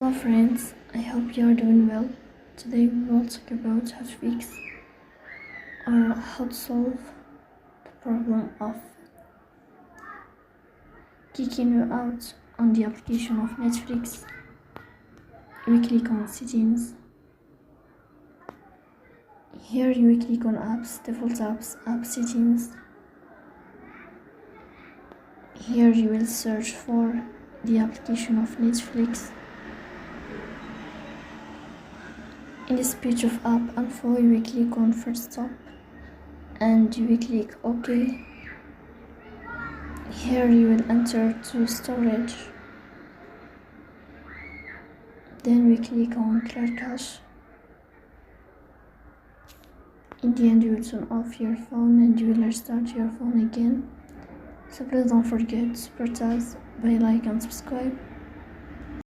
Hello friends, I hope you are doing well. Today we will talk about how to fix or how to solve the problem of kicking you out on the application of Netflix. We click on settings. Here you will click on apps, default apps, app settings. Here you will search for the application of Netflix. In this page of app info, you will click on first stop and you will click OK. Here you will enter to storage. Then we click on clear cache. In the end, you will turn off your phone and you will restart your phone again. So please don't forget to support us by like and subscribe.